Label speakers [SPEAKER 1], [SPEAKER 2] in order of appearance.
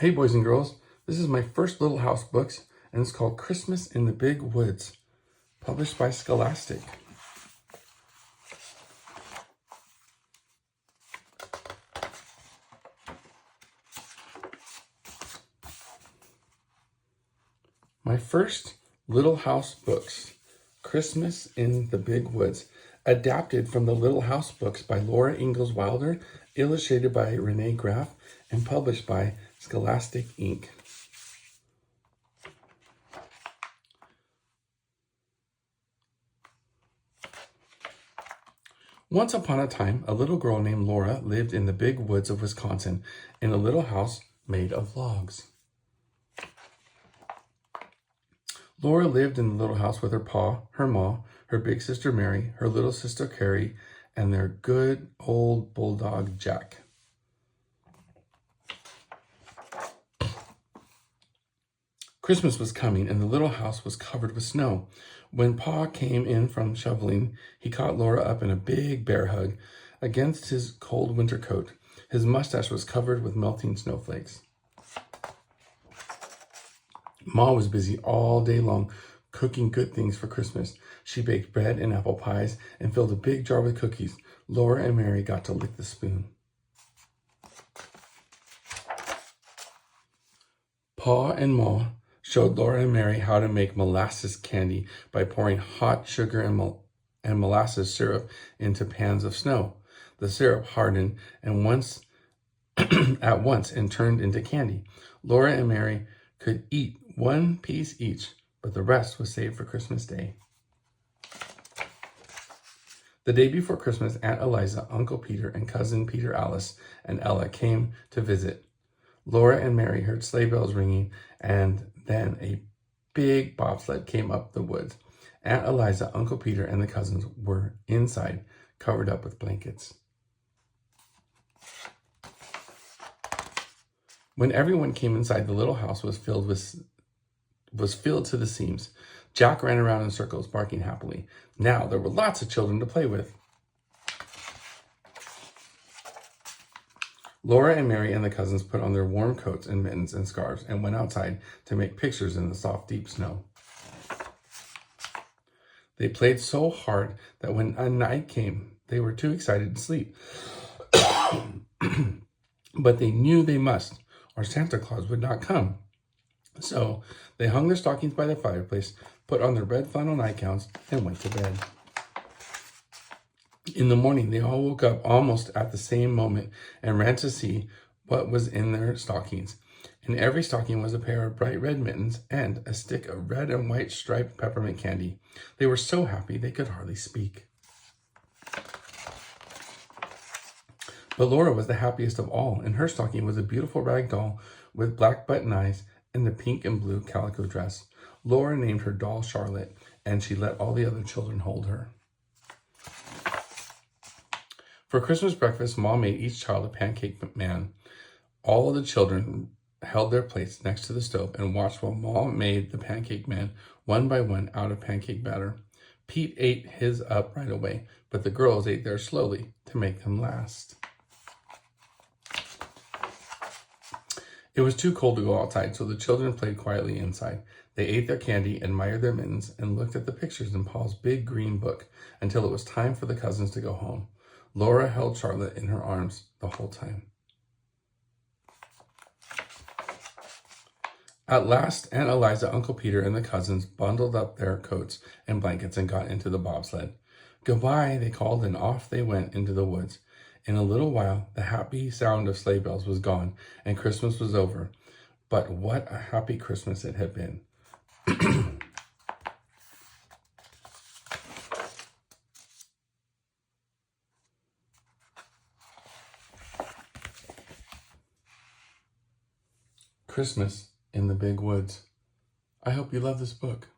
[SPEAKER 1] Hey boys and girls, this is my first Little House books, and it's called Christmas in the Big Woods, published by Scholastic. My first Little House books, Christmas in the Big Woods, adapted from the Little House books by Laura Ingalls Wilder, illustrated by Renee Graff, and published by Scholastic INC. Once upon a time, a little girl named Laura lived in the big woods of Wisconsin in a little house made of logs. Laura lived in the little house with her pa, her ma, her big sister Mary, her little sister Carrie, and their good old bulldog Jack. Christmas was coming and the little house was covered with snow. When Pa came in from shoveling, he caught Laura up in a big bear hug against his cold winter coat. His mustache was covered with melting snowflakes. Ma was busy all day long cooking good things for Christmas. She baked bread and apple pies and filled a big jar with cookies. Laura and Mary got to lick the spoon. Pa and Ma showed Laura and Mary how to make molasses candy by pouring hot sugar and molasses syrup into pans of snow. The syrup hardened at once and turned into candy. Laura and Mary could eat one piece each, but the rest was saved for Christmas Day. The day before Christmas, Aunt Eliza, Uncle Peter, and Cousin Peter Alice and Ella came to visit. Laura and Mary heard sleigh bells ringing, and then a big bobsled came up the woods. Aunt Eliza, Uncle Peter, and the cousins were inside, covered up with blankets. When everyone came inside, the little house was filled to the seams. Jack ran around in circles, barking happily. Now there were lots of children to play with. Laura and Mary and the cousins put on their warm coats and mittens and scarves and went outside to make pictures in the soft, deep snow. They played so hard that when night came, they were too excited to sleep. But they knew they must, or Santa Claus would not come. So they hung their stockings by the fireplace, put on their red flannel nightgowns, and went to bed. In the morning, they all woke up almost at the same moment and ran to see what was in their stockings. In every stocking was a pair of bright red mittens and a stick of red and white striped peppermint candy. They were so happy they could hardly speak. But Laura was the happiest of all. In her stocking was a beautiful rag doll with black button eyes and a pink and blue calico dress. Laura named her doll Charlotte, and she let all the other children hold her. For Christmas breakfast, Mom made each child a pancake man. All of the children held their plates next to the stove and watched while Mom made the pancake man one by one out of pancake batter. Pete ate his up right away, but the girls ate theirs slowly to make them last. It was too cold to go outside, so the children played quietly inside. They ate their candy, admired their mittens, and looked at the pictures in Paul's big green book until it was time for the cousins to go home. Laura held Charlotte in her arms the whole time. At last, Aunt Eliza, Uncle Peter, and the cousins bundled up their coats and blankets and got into the bobsled. Goodbye, they called, and off they went into the woods. In a little while, the happy sound of sleigh bells was gone, and Christmas was over. But what a happy Christmas it had been. Christmas in the Big Woods. I hope you love this book.